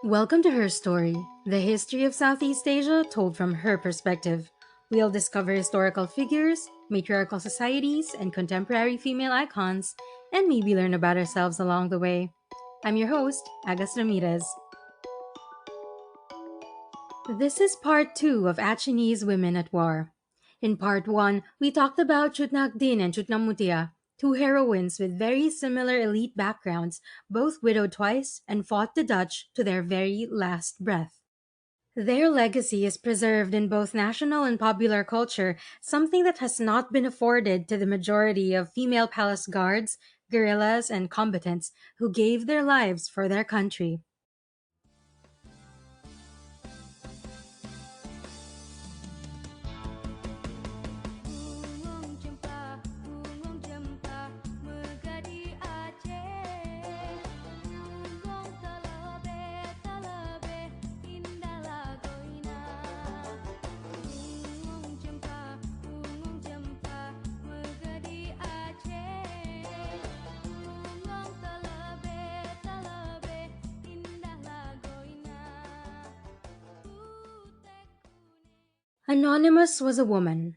Welcome to Her Story, the history of Southeast Asia told from her perspective. We'll discover historical figures, matriarchal societies, and contemporary female icons, and maybe learn about ourselves along the way. I'm your host, Agas Ramirez. This is part 2 of Acehnese Women at War. In part 1, we talked about Dhien and Meutia, two heroines with very similar elite backgrounds, both widowed twice and fought the Dutch to their very last breath. Their legacy is preserved in both national and popular culture, something that has not been afforded to the majority of female palace guards, guerillas, and combatants who gave their lives for their country. Bungong Jeumpa, Bungong Jeumpa, megadi Aceh. Bungong telebe, indah lagoina. Bungong Jeumpa, Bungong Jeumpa, megadi Aceh. Bungong telebe, indah lagoina. Putih kuning. Anonymous was a woman.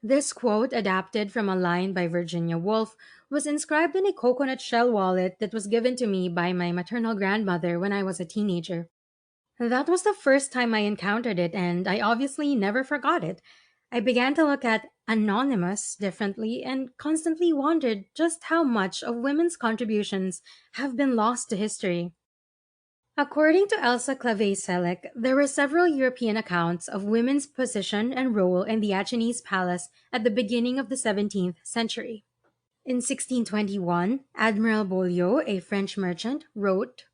This quote, adapted from a line by Virginia Woolf, was inscribed in a coconut shell wallet that was given to me by my maternal grandmother when I was a teenager. That was the first time I encountered it, and I obviously never forgot it. I began to look at anonymous differently and constantly wondered just how much of women's contributions have been lost to history. According to Elsa Clave-Selleck, there were several European accounts of women's position and role in the Acehnese palace at the beginning of the 17th century. In 1621, Admiral Beaulieu, a French merchant, wrote,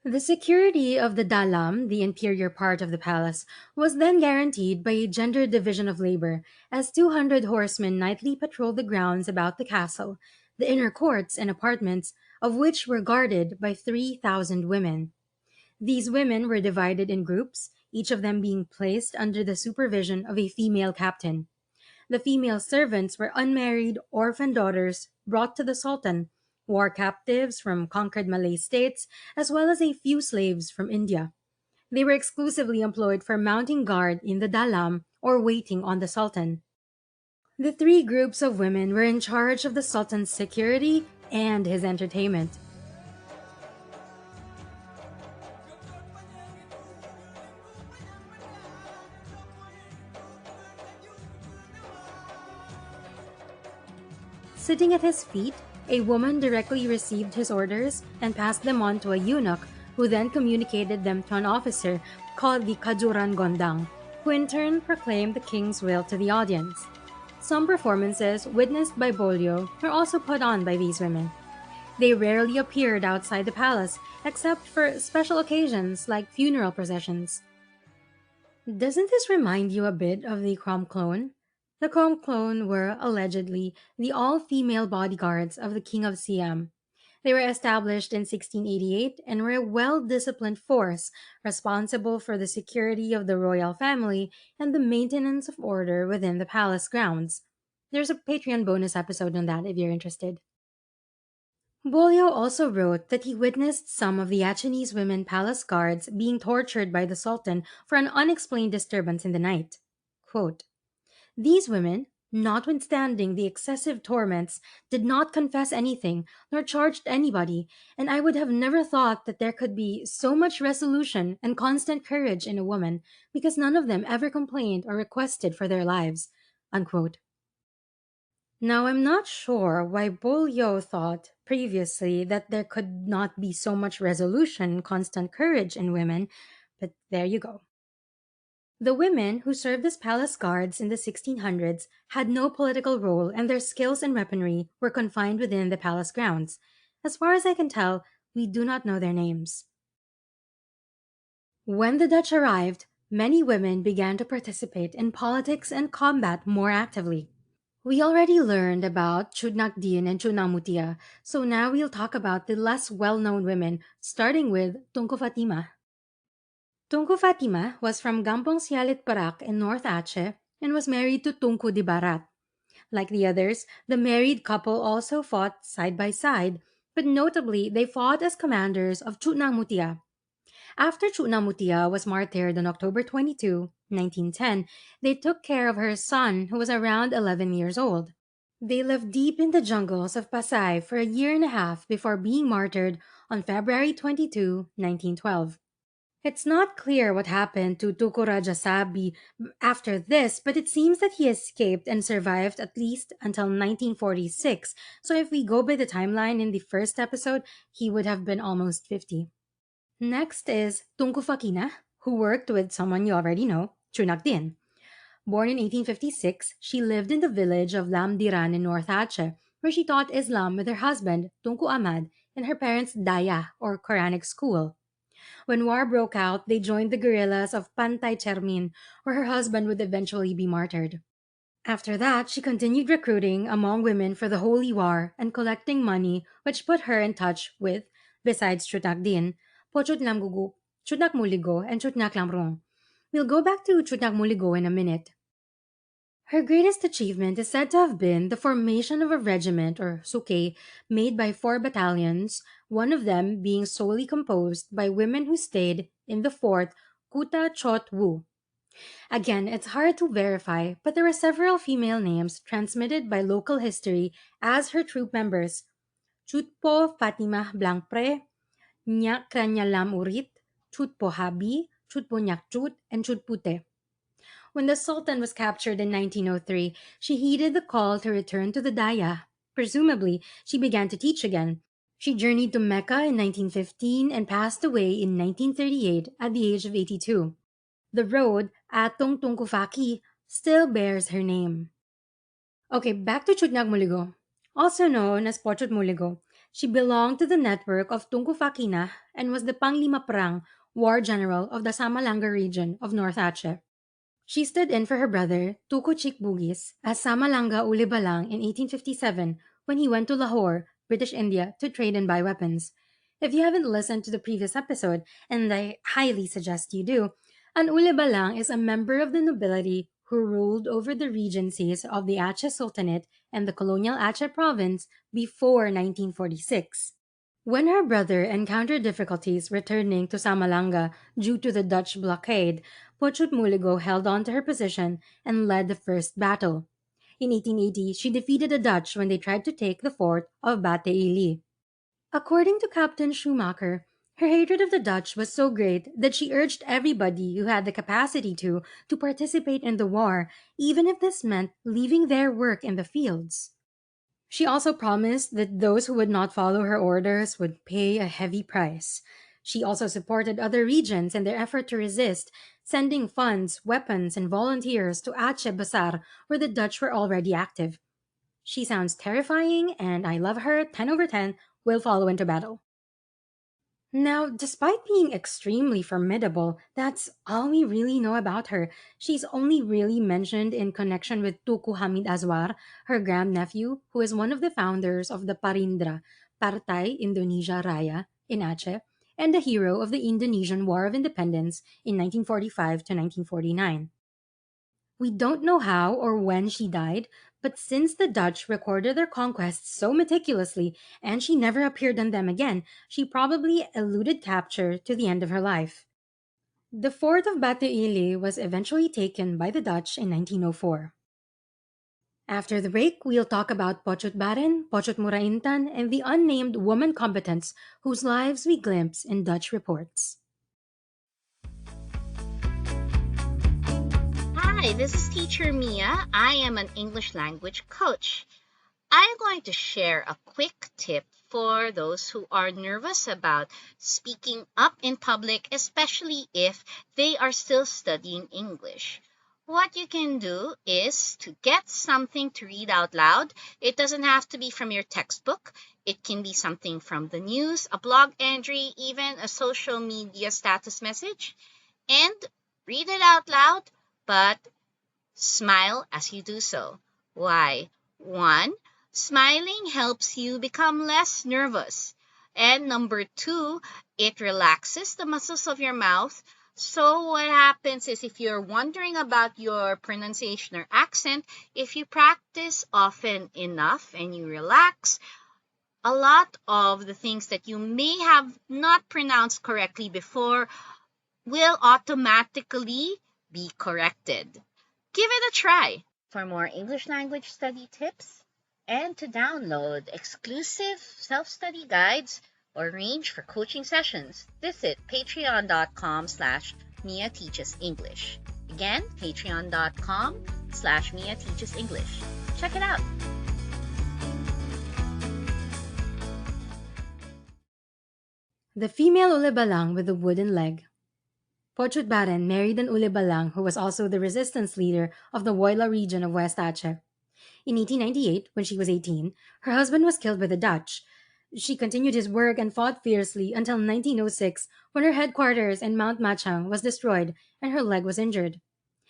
"The security of the dalam, the interior part of the palace, was then guaranteed by a gender division of labor, as 200 horsemen nightly patrolled the grounds about the castle, the inner courts and apartments of which were guarded by 3,000 women. These women were divided in groups, each of them being placed under the supervision of a female captain. The female servants were unmarried orphan daughters brought to the Sultan, war captives from conquered Malay states, as well as a few slaves from India. They were exclusively employed for mounting guard in the dalam or waiting on the Sultan. The three groups of women were in charge of the Sultan's security and his entertainment. Sitting at his feet, a woman directly received his orders and passed them on to a eunuch, who then communicated them to an officer called the Kajuran Gondang, who in turn proclaimed the king's will to the audience. Some performances witnessed by Bolio were also put on by these women. They rarely appeared outside the palace except for special occasions like funeral processions. Doesn't this remind you a bit of the Crom Clone? The Crom Clone were, allegedly, the all female bodyguards of the King of Siam. They were established in 1688 and were a well disciplined force responsible for the security of the royal family and the maintenance of order within the palace grounds. There's a Patreon bonus episode on that if you're interested. Bolio also wrote that he witnessed some of the Acehnese women palace guards being tortured by the Sultan for an unexplained disturbance in the night. Quote, "These women, notwithstanding the excessive torments, did not confess anything, nor charged anybody, and I would have never thought that there could be so much resolution and constant courage in a woman, because none of them ever complained or requested for their lives." Unquote. Now, I'm not sure why Bolyo thought previously that there could not be so much resolution, constant courage in women, but there you go. The women who served as palace guards in the 1600s had no political role, and their skills and weaponry were confined within the palace grounds. As far as I can tell, we do not know their names. When the Dutch arrived, many women began to participate in politics and combat more actively. We already learned about Dhien and Meutia, so now we'll talk about the less well-known women, starting with Tunku Fatima. Tunku Fatima was from Gampong Sialit Perak in North Aceh and was married to Tunku di Barat. Like the others, the married couple also fought side by side, but notably they fought as commanders of Meutia. After Meutia was martyred on October 22, 1910, they took care of her son, who was around 11 years old. They lived deep in the jungles of Pasay for a year and a half before being martyred on February 22, 1912. It's not clear what happened to Tuku Raja Sabi after this, but it seems that he escaped and survived at least until 1946. So if we go by the timeline in the first episode, he would have been almost 50. Next is Tunku Fakina, who worked with someone you already know, Dhien. Born in 1856, she lived in the village of Lamdiran in North Aceh, where she taught Islam with her husband, Tunku Ahmad, in her parents' Daya, or Quranic school. When war broke out, they joined the guerrillas of Pantay Chermin, where her husband would eventually be martyred. After that, she continued recruiting among women for the Holy War and collecting money, which put her in touch with, besides Chutnakdin, Pochut Lamgugu, Chutnak Muligo, and Chutnak Lamrong. We'll go back to Chutnak Muligo in a minute. Her greatest achievement is said to have been the formation of a regiment, or suke, made by 4 battalions, one of them being solely composed by women who stayed in the fort Kuta Chot Wu. Again, it's hard to verify, but there are several female names transmitted by local history as her troop members: Chutpo Fatima Blankpre, Nyak Kranyalam Urit, Chutpo Habi, Chutpo Nyakchut, and Chutpute. When the Sultan was captured in 1903, she heeded the call to return to the Daya. Presumably, she began to teach again. She journeyed to Mecca in 1915 and passed away in 1938 at the age of 82. The road, Atong Tungkufaki, still bears her name. Okay, back to Chutnag Muligo. Also known as Pochut Muligo, she belonged to the network of Tungkufakina and was the Panglima Perang, war general of the Samalanga region of North Aceh. She stood in for her brother, Tuku Chik Bugis, as Samalanga Ulibalang in 1857 when he went to Lahore, British India, to trade and buy weapons. If you haven't listened to the previous episode, and I highly suggest you do, an Ulibalang is a member of the nobility who ruled over the regencies of the Aceh Sultanate and the colonial Aceh province before 1946. When her brother encountered difficulties returning to Samalanga due to the Dutch blockade, Pochut Muligo held on to her position and led the first battle. In 1880, she defeated the Dutch when they tried to take the fort of Bate Ili. According to Captain Schumacher, her hatred of the Dutch was so great that she urged everybody who had the capacity to participate in the war, even if this meant leaving their work in the fields. She also promised that those who would not follow her orders would pay a heavy price. She also supported other regions in their effort to resist, sending funds, weapons, and volunteers to Aceh Basar, where the Dutch were already active. She sounds terrifying, and I love her. 10 over 10 will follow into battle. Now, despite being extremely formidable, that's all we really know about her. She's only really mentioned in connection with Tuku Hamid Azwar, her grandnephew, who is one of the founders of the Parindra, Partai Indonesia Raya, in Aceh, and the hero of the Indonesian War of Independence in 1945 to 1949. We don't know how or when she died, but since the Dutch recorded their conquests so meticulously and she never appeared on them again, she probably eluded capture to the end of her life. The fort of Bate Ili was eventually taken by the Dutch in 1904. After the break, we'll talk about Pochut Baren, Pochut Muraintan, and the unnamed woman combatants whose lives we glimpse in Dutch reports. Hi, this is Teacher Mia. I am an English language coach. I'm going to share a quick tip for those who are nervous about speaking up in public, especially if they are still studying English. What you can do is to get something to read out loud. It doesn't have to be from your textbook. It can be something from the news, a blog entry, even a social media status message. And read it out loud, but smile as you do so. Why? One, smiling helps you become less nervous. And number two, it relaxes the muscles of your mouth. So what happens is if you're wondering about your pronunciation or accent, if you practice often enough and you relax, a lot of the things that you may have not pronounced correctly before will automatically be corrected. Give it a try. For more English language study tips and to download exclusive self study guides or arrange for coaching sessions, visit patreon.com/Mia Teaches English. Again, patreon.com/Mia Teaches English. Check it out. The female ulebalang with the wooden leg. Pochut Baren married an ulebalang who was also the resistance leader of the Woyla region of West Aceh. In 1898, when she was 18, her husband was killed by the Dutch. She continued his work and fought fiercely until 1906, when her headquarters in Mount Machang was destroyed and her leg was injured.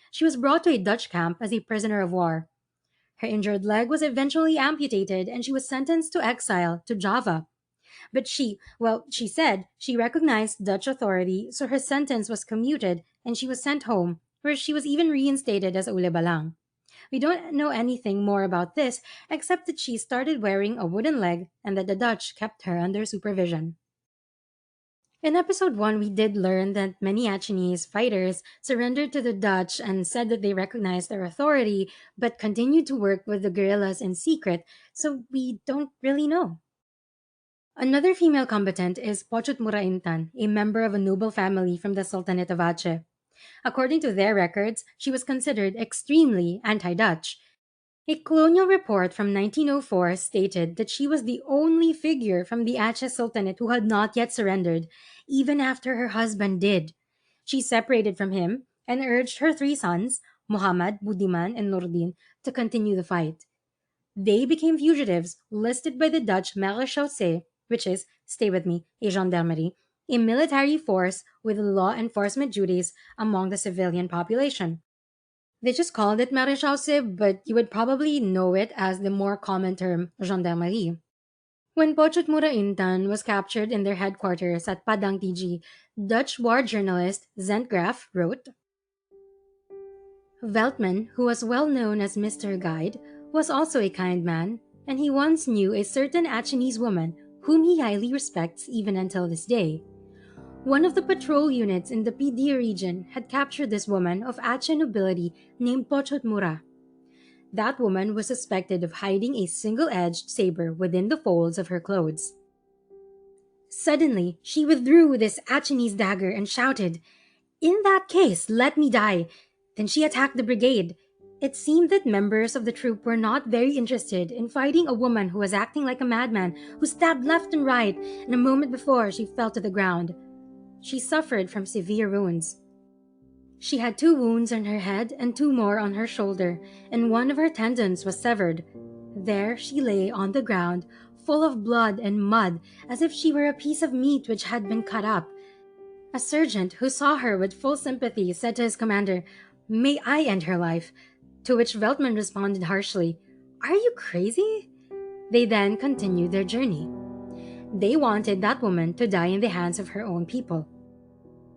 She was brought to a Dutch camp as a prisoner of war. Her injured leg was eventually amputated and she was sentenced to exile to Java. But she said she recognized Dutch authority, so her sentence was commuted and she was sent home, where she was even reinstated as Ule Balang. We don't know anything more about this except that she started wearing a wooden leg and that the Dutch kept her under supervision. In episode 1, we did learn that many Acehnese fighters surrendered to the Dutch and said that they recognized their authority but continued to work with the guerrillas in secret, so we don't really know. Another female combatant is Pochut Muraintan, a member of a noble family from the Sultanate of Aceh. According to their records, she was considered extremely anti Dutch. A colonial report from 1904 stated that she was the only figure from the Aceh Sultanate who had not yet surrendered, even after her husband did. She separated from him and urged her three sons, Muhammad, Budiman, and Nordin, to continue the fight. They became fugitives listed by the Dutch Marechaussee, which is, stay with me, a gendarmerie, a military force with law enforcement duties among the civilian population. They just called it Marechaussee, but you would probably know it as the more common term gendarmerie. When Pochut Muraintan was captured in their headquarters at Padang TG, Dutch war journalist Zentgraf wrote, Veltman, who was well known as Mr. Guide, was also a kind man, and he once knew a certain Acehnese woman whom he highly respects even until this day. One of the patrol units in the PD region had captured this woman of Aceh nobility named Pochot Mura. That woman was suspected of hiding a single-edged saber within the folds of her clothes. Suddenly, she withdrew this Acehnese dagger and shouted, "In that case, let me die." Then she attacked the brigade. It seemed that members of the troop were not very interested in fighting a woman who was acting like a madman, who stabbed left and right, and a moment before she fell to the ground. She suffered from severe wounds. She had 2 wounds on her head and 2 more on her shoulder, and one of her tendons was severed. There she lay on the ground, full of blood and mud, as if she were a piece of meat which had been cut up. A sergeant who saw her with full sympathy said to his commander, "May I end her life?" To which Veltman responded harshly, "Are you crazy?" They then continued their journey. They wanted that woman to die in the hands of her own people.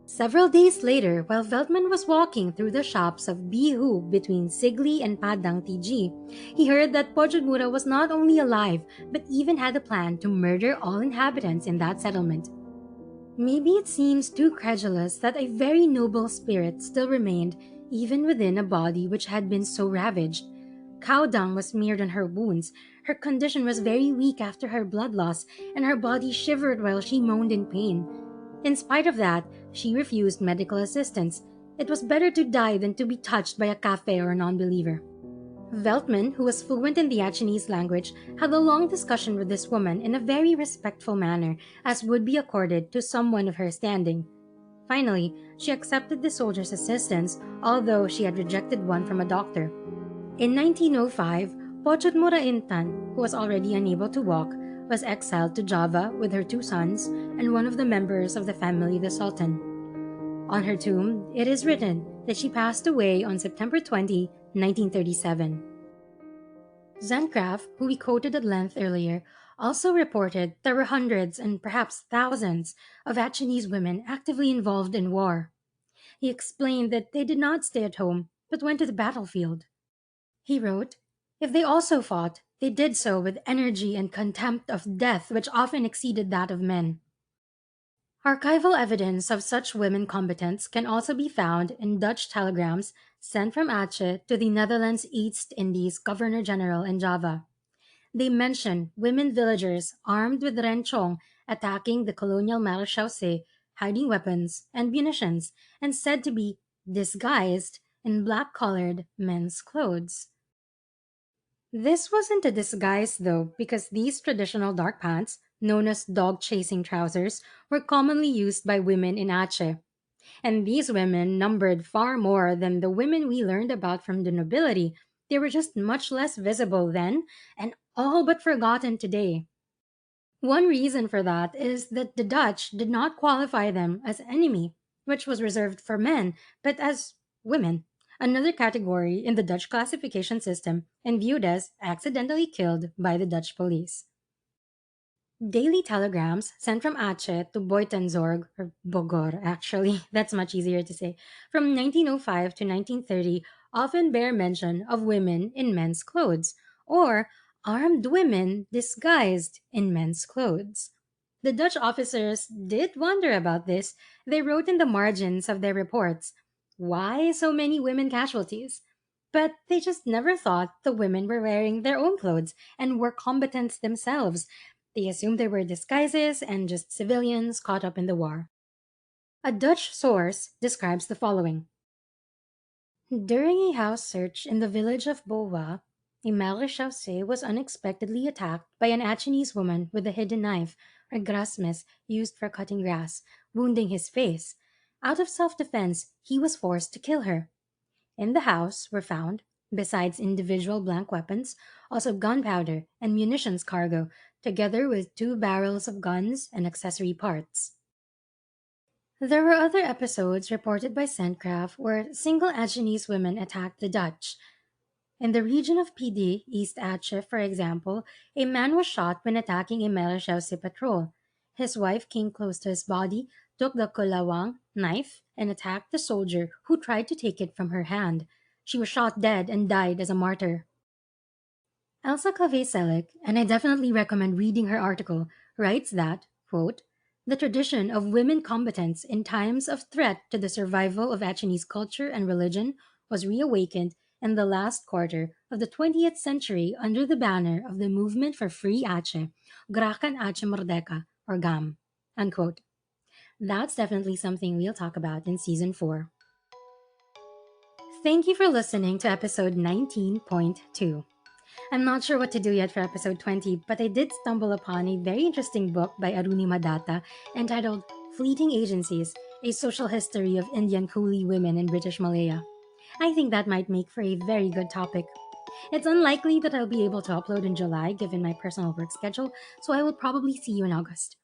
Several days later, while Veltman was walking through the shops of Bihu between Sigli and Padang TG, he heard that Pojudmura was not only alive, but even had a plan to murder all inhabitants in that settlement. Maybe it seems too credulous that a very noble spirit still remained even within a body which had been so ravaged. Cow dung was smeared on her wounds, her condition was very weak after her blood loss, and her body shivered while she moaned in pain. In spite of that, she refused medical assistance. It was better to die than to be touched by a cafe or a non-believer. Veltman, who was fluent in the Acehnese language, had a long discussion with this woman in a very respectful manner, as would be accorded to someone of her standing. Finally, she accepted the soldier's assistance, although she had rejected one from a doctor. In 1905, Pochot Muraintan, who was already unable to walk, was exiled to Java with her 2 sons and one of the members of the family, the Sultan. On her tomb, it is written that she passed away on September 20, 1937. Zencraft, who we quoted at length earlier, also reported there were hundreds and perhaps thousands of Acehnese women actively involved in war. He explained that they did not stay at home, but went to the battlefield. He wrote, "If they also fought, they did so with energy and contempt of death which often exceeded that of men." Archival evidence of such women combatants can also be found in Dutch telegrams sent from Aceh to the Netherlands East Indies Governor General in Java. They mention women villagers armed with rencong attacking the colonial marechaussee, hiding weapons and munitions, and said to be disguised in black colored men's clothes. This wasn't a disguise, though, because these traditional dark pants, known as dog chasing trousers, were commonly used by women in Aceh. And these women numbered far more than the women we learned about from the nobility. They were just much less visible then and all but forgotten today. One reason for that is that the Dutch did not qualify them as enemy, which was reserved for men, but as women, another category in the Dutch classification system and viewed as accidentally killed by the Dutch police. Daily telegrams sent from Aceh to Buitenzorg, or Bogor actually, that's much easier to say, from 1905 to 1930 often bear mention of women in men's clothes, or armed women disguised in men's clothes. The Dutch officers did wonder about this. They wrote in the margins of their reports, why so many women casualties? But they just never thought the women were wearing their own clothes and were combatants themselves. They assumed they were disguises and just civilians caught up in the war. A Dutch source describes the following. During a house search in the village of Boa, a marechaussee was unexpectedly attacked by an Acehnese woman with a hidden knife, or grasmes, used for cutting grass, wounding his face. Out of self defense, he was forced to kill her. In the house were found, besides individual blank weapons, also gunpowder and munitions cargo, together with 2 barrels of guns and accessory parts. There were other episodes reported by Sandcraft where single Agenese women attacked the Dutch. In the region of PD, East Aceh, for example, a man was shot when attacking a Marechaussee patrol. His wife came close to his body, took the kulawang knife, and attacked the soldier who tried to take it from her hand. She was shot dead and died as a martyr. Elsa Clave-Selic, and I definitely recommend reading her article, writes that, quote, the tradition of women combatants in times of threat to the survival of Achenese culture and religion was reawakened in the last quarter of the 20th century under the banner of the Movement for Free Aceh, Gerakan Aceh Merdeka, or GAM. Unquote. That's definitely something we'll talk about in season 4. Thank you for listening to episode 19.2. I'm not sure what to do yet for episode 20, but I did stumble upon a very interesting book by Aruni Madata entitled Fleeting Agencies, A Social History of Indian Coolie Women in British Malaya. I think that might make for a very good topic. It's unlikely that I'll be able to upload in July given my personal work schedule, so I will probably see you in August.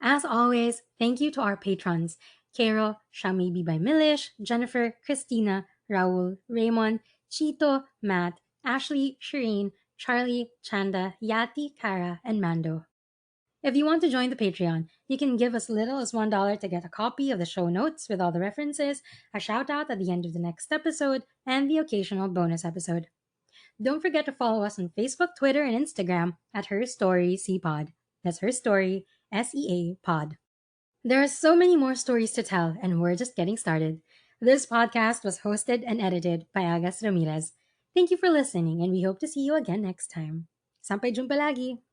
As always, thank you to our patrons Carol, Shamibi by Milish, Jennifer, Christina, Raul, Raymond, Chito, Matt, Ashley, Shireen, Charlie, Chanda, Yati, Kara, and Mando. If you want to join the Patreon, you can give as little as $1 to get a copy of the show notes with all the references, a shout out at the end of the next episode, and the occasional bonus episode. Don't forget to follow us on Facebook, Twitter, and Instagram at Her Story CPod. That's Her Story SEA Pod. There are so many more stories to tell, and we're just getting started. This podcast was hosted and edited by Agas Ramirez. Thank you for listening, and we hope to see you again next time. Sampai jumpa lagi!